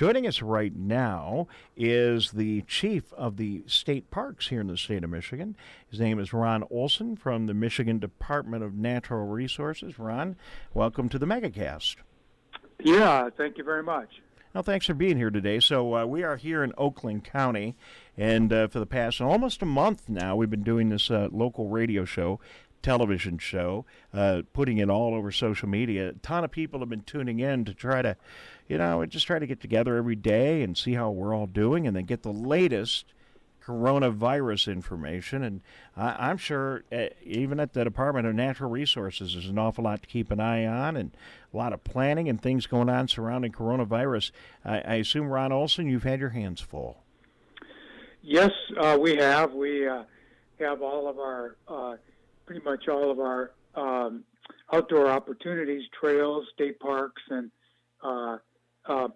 Joining us right now is the chief of the state parks here in the state of Michigan. His name is Ron Olson from the Michigan Department of Natural Resources. Ron, welcome to the MegaCast. Yeah, thank you very much. Well, thanks for being here today. So we are here in Oakland County, and for the past almost a month now, we've been doing this local radio show, television show, putting it all over social media. A ton of people have been tuning in to try to, just try to get together every day and see how we're all doing and then get the latest coronavirus information. And I'm sure even at the Department of Natural Resources, there's an awful lot to keep an eye on and a lot of planning and things going on surrounding coronavirus. I assume, Ron Olson, you've had your hands full. Yes, we have. We have all of our pretty much all of our outdoor opportunities, trails, state parks, and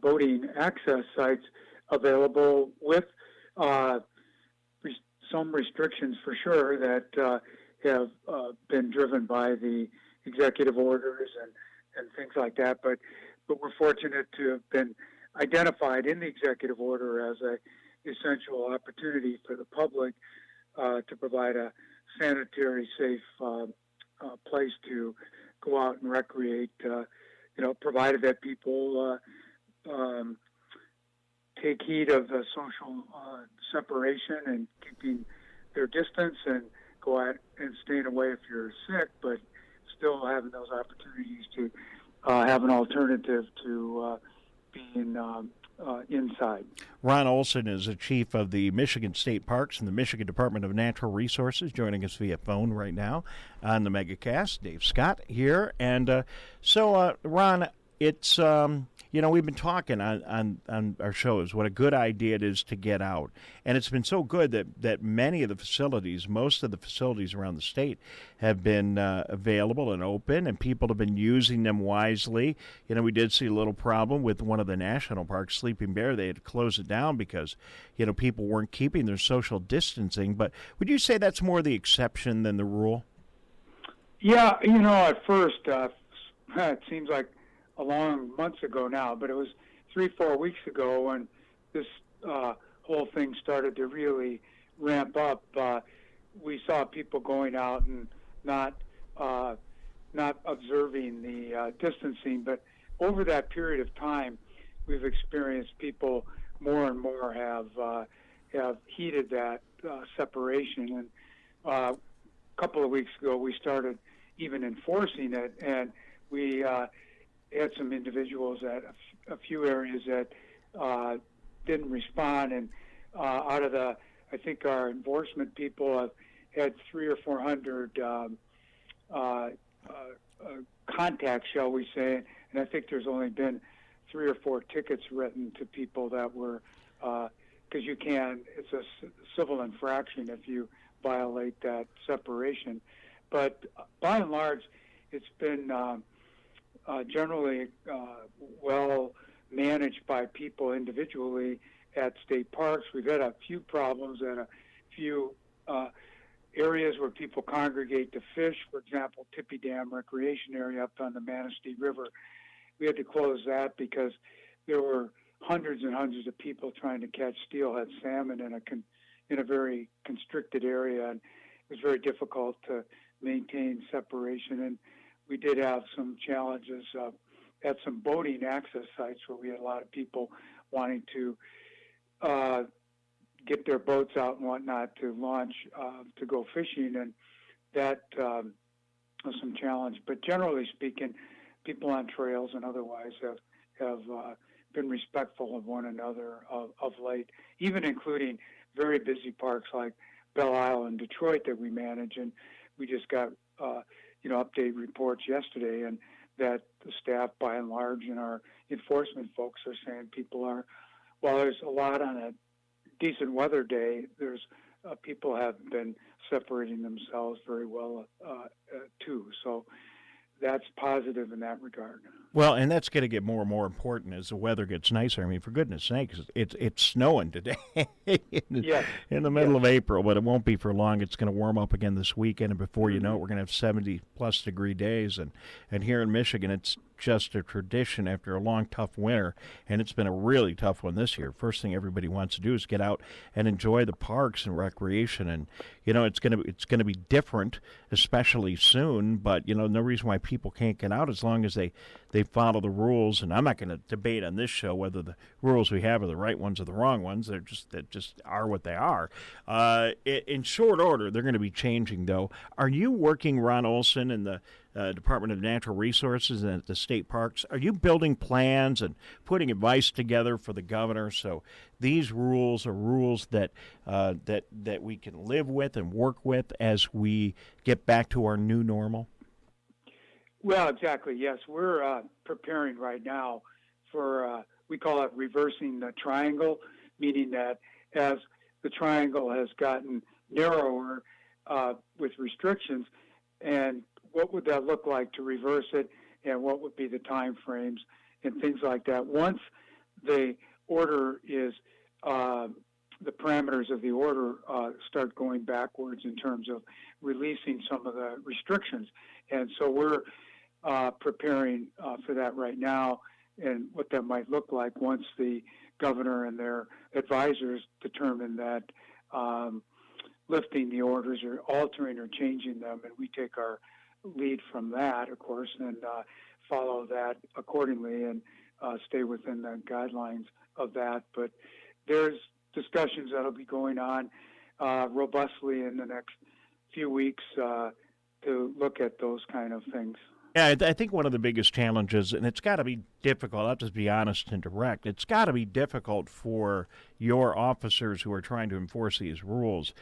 boating access sites available with some restrictions for sure that have been driven by the executive orders and things like that. But we're fortunate to have been identified in the executive order as a essential opportunity for the public to provide a sanitary, safe place to go out and recreate, provided that people take heed of the social separation and keeping their distance and go out and staying away if you're sick, but still having those opportunities to have an alternative to being inside. Ron Olson is the chief of the Michigan State Parks and the Michigan Department of Natural Resources, joining us via phone right now on the MegaCast. Dave Scott here. And so, Ron, it's, we've been talking on our shows what a good idea it is to get out. And it's been so good that many of the facilities, most of the facilities around the state have been available and open, and people have been using them wisely. We did see a little problem with one of the national parks, Sleeping Bear. They had to close it down because, people weren't keeping their social distancing. But would you say that's more the exception than the rule? Yeah, at first, it seems like a long months ago now, but it was 3-4 weeks ago when this whole thing started to really ramp up. We saw people going out and not observing the distancing, but over that period of time, we've experienced people more and more have heeded that separation. And a couple of weeks ago, we started even enforcing it, and we had some individuals at a few areas that didn't respond, and out of I think our enforcement people have had 300 or 400 contacts, shall we say, and I think there's only been 3 or 4 tickets written to people that were, because it's a civil infraction if you violate that separation. But by and large, it's been generally well managed by people individually at state parks. We've had a few problems at a few areas where people congregate to fish. For example, Tippy Dam Recreation Area up on the Manistee River. We had to close that because there were hundreds and hundreds of people trying to catch steelhead salmon in a very constricted area, and it was very difficult to maintain separation. And we did have some challenges at some boating access sites where we had a lot of people wanting to get their boats out and whatnot to launch to go fishing, and that was some challenge. But generally speaking, people on trails and otherwise have been respectful of one another of late, even including very busy parks like Belle Isle and Detroit that we manage. And we just got update reports yesterday, and that the staff by and large and our enforcement folks are saying people are, while there's a lot on a decent weather day, there's people have been separating themselves very well too. So that's positive in that regard. Well, and that's going to get more and more important as the weather gets nicer. I mean, for goodness sakes, it's snowing today in the middle of April, but it won't be for long. It's going to warm up again this weekend, and before you know it, we're going to have 70-plus degree days. And here in Michigan, it's just a tradition after a long, tough winter, and it's been a really tough one this year. First thing everybody wants to do is get out and enjoy the parks and recreation, and it's gonna be different, especially soon. But no reason why people can't get out as long as they follow the rules. And I'm not going to debate on this show whether the rules we have are the right ones or the wrong ones. They just are what they are. In short order, they're going to be changing, though. Are you working, Ron Olson, in the Department of Natural Resources and at the state parks? Are you building plans and putting advice together for the governor so these rules are rules that we can live with and work with as we get back to our new normal? Well, exactly. Yes, we're preparing right now for, we call it reversing the triangle, meaning that as the triangle has gotten narrower with restrictions, and what would that look like to reverse it, and what would be the time frames and things like that. Once the order is, the parameters of the order start going backwards in terms of releasing some of the restrictions. And so we're preparing for that right now, and what that might look like once the governor and their advisors determine that lifting the orders or altering or changing them, and we take our lead from that, of course, and follow that accordingly and stay within the guidelines of that. But there's discussions that'll be going on robustly in the next few weeks to look at those kind of things. Yeah, I think one of the biggest challenges, and it's got to be difficult, I'll just be honest and direct, it's got to be difficult for your officers who are trying to enforce these rules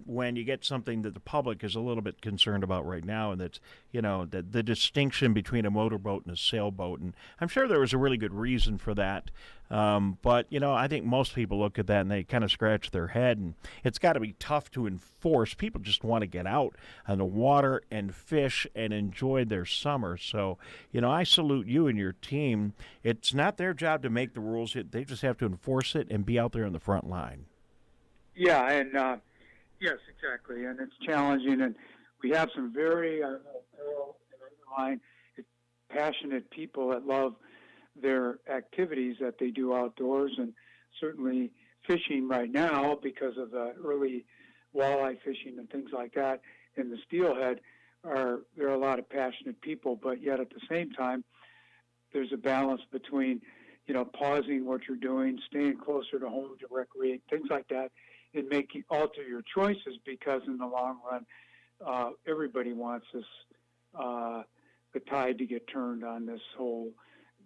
when you get something that the public is a little bit concerned about right now, and that's, the distinction between a motorboat and a sailboat. And I'm sure there was a really good reason for that. But, I think most people look at that and they kind of scratch their head, and it's got to be tough to enforce. People just want to get out on the water and fish and enjoy their summer. So, I salute you and your team. It's not their job to make the rules. They just have to enforce it and be out there in the front line. Yeah, and yes, exactly. And it's challenging, and we have some very passionate people that love their activities that they do outdoors, and certainly fishing right now because of the early walleye fishing and things like that in the steelhead. There are a lot of passionate people, but yet at the same time, there's a balance between, pausing what you're doing, staying closer to home to recreate, things like that, and alter your choices, because in the long run, everybody wants this, the tide to get turned on this whole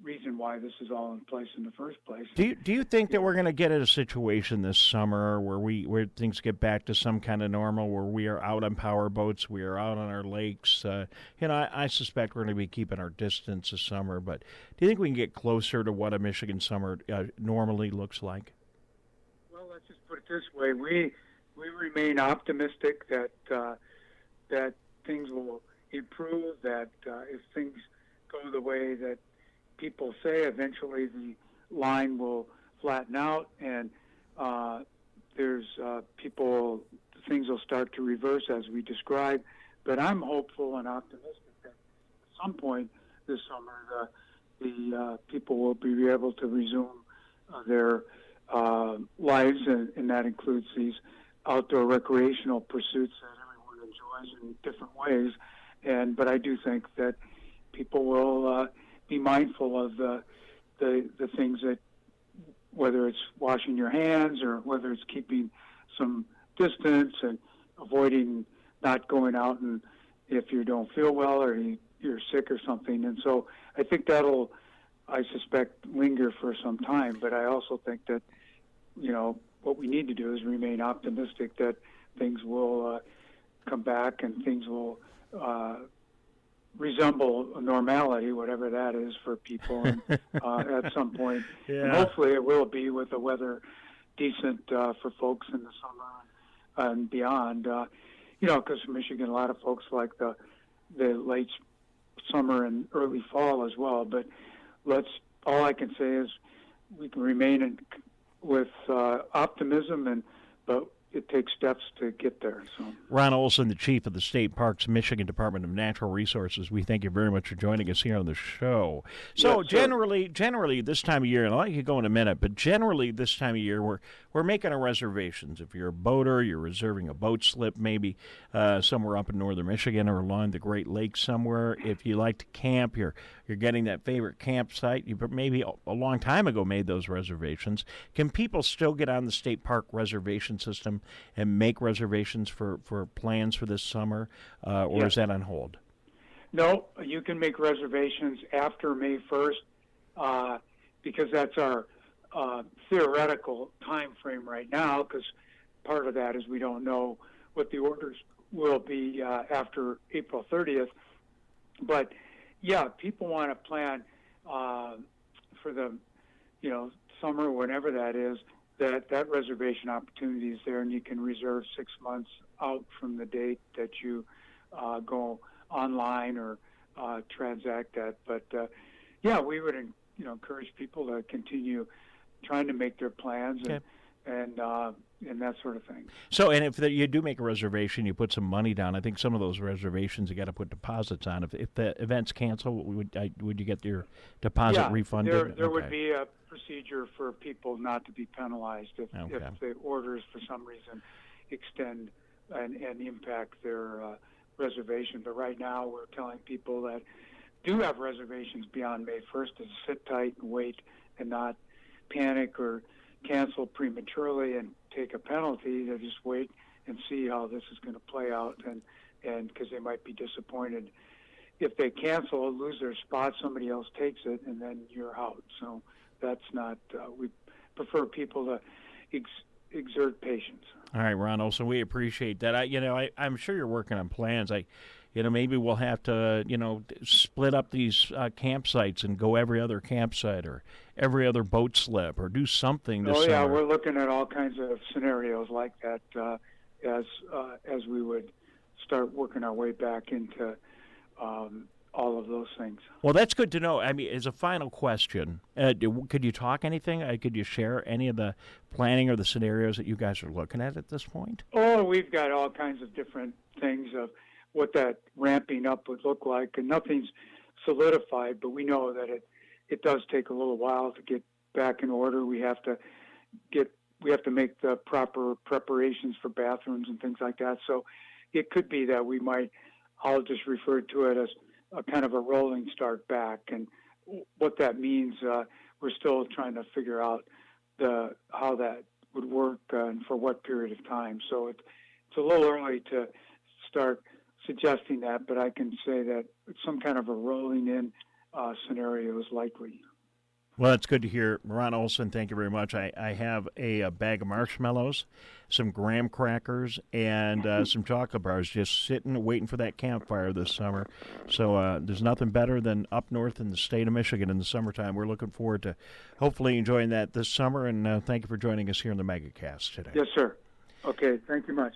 reason why this is all in place in the first place. Do you think that we're going to get in a situation this summer where things get back to some kind of normal, where we are out on power boats, we are out on our lakes? I suspect we're going to be keeping our distance this summer, but do you think we can get closer to what a Michigan summer normally looks like? Well, let's just put it this way: we remain optimistic that that things will improve. That if things go the way that people say, eventually the line will flatten out, and things will start to reverse as we described. But I'm hopeful and optimistic that at some point this summer the people will be able to resume their lives, and that includes these outdoor recreational pursuits that everyone enjoys in different ways. But I do think that people will be mindful of the things that, whether it's washing your hands or whether it's keeping some distance and avoiding not going out and if you don't feel well or you're sick or something. And so I think that'll, I suspect, linger for some time. But I also think that, what we need to do is remain optimistic that things will come back and things will resemble normality, whatever that is for people, and, at some point. Yeah. And hopefully it will be, with the weather decent for folks in the summer and beyond. Because in Michigan, a lot of folks like the late summer and early fall as well. But all I can say is we can remain with optimism, but it takes steps to get there. So, Ron Olson, the chief of the State Parks, Michigan Department of Natural Resources, we thank you very much for joining us here on the show. So yes, generally this time of year, and I'll let you go in a minute, but generally this time of year we're making our reservations. If you're a boater, you're reserving a boat slip maybe somewhere up in northern Michigan or along the Great Lakes somewhere. If you like to camp, you're getting that favorite campsite. You maybe a long time ago made those reservations. Can people still get on the state park reservation system and make reservations for plans for this summer, or yes. is that on hold? No, you can make reservations after May 1st because that's our theoretical time frame right now, because part of that is we don't know what the orders will be after April 30th. But yeah, people want to plan for the summer, whenever that is, that reservation opportunity is there, and you can reserve 6 months out from the date that you go online or transact that. But yeah, we would encourage people to continue trying to make their plans and that sort of thing. So, and if you do make a reservation, you put some money down. I think some of those reservations you got to put deposits on. If the event's canceled, would you get your deposit refunded? There would be a procedure for people not to be penalized if the orders for some reason extend and impact their reservation. But right now, we're telling people that do have reservations beyond May 1st to sit tight and wait and not panic or cancel prematurely and take a penalty. To just wait and see how this is going to play out, and because they might be disappointed if they cancel, lose their spot, somebody else takes it, and then you're out. So that's not. We prefer people to exert patience. All right, Ron Olson, we appreciate that. I'm sure you're working on plans. Maybe we'll have to, split up these campsites and go every other campsite or every other boat slip or do something this summer. Yeah, we're looking at all kinds of scenarios like that as we would start working our way back into all of those things. Well, that's good to know. I mean, as a final question, could you talk anything? Could you share any of the planning or the scenarios that you guys are looking at this point? Oh, we've got all kinds of different things of what that ramping up would look like, and nothing's solidified, but we know that it does take a little while to get back in order. We have to make the proper preparations for bathrooms and things like that. So it could be that I'll just refer to it as a kind of a rolling start back, and what that means, we're still trying to figure out how that would work and for what period of time. So it's a little early to start suggesting that, but I can say that some kind of a rolling in scenario is likely. Well, it's good to hear. Ron Olson, thank you very much. I have a bag of marshmallows, some graham crackers, and some chocolate bars just sitting, waiting for that campfire this summer. So there's nothing better than up north in the state of Michigan in the summertime. We're looking forward to hopefully enjoying that this summer, and thank you for joining us here in the MegaCast today. Yes, sir. Okay, thank you much.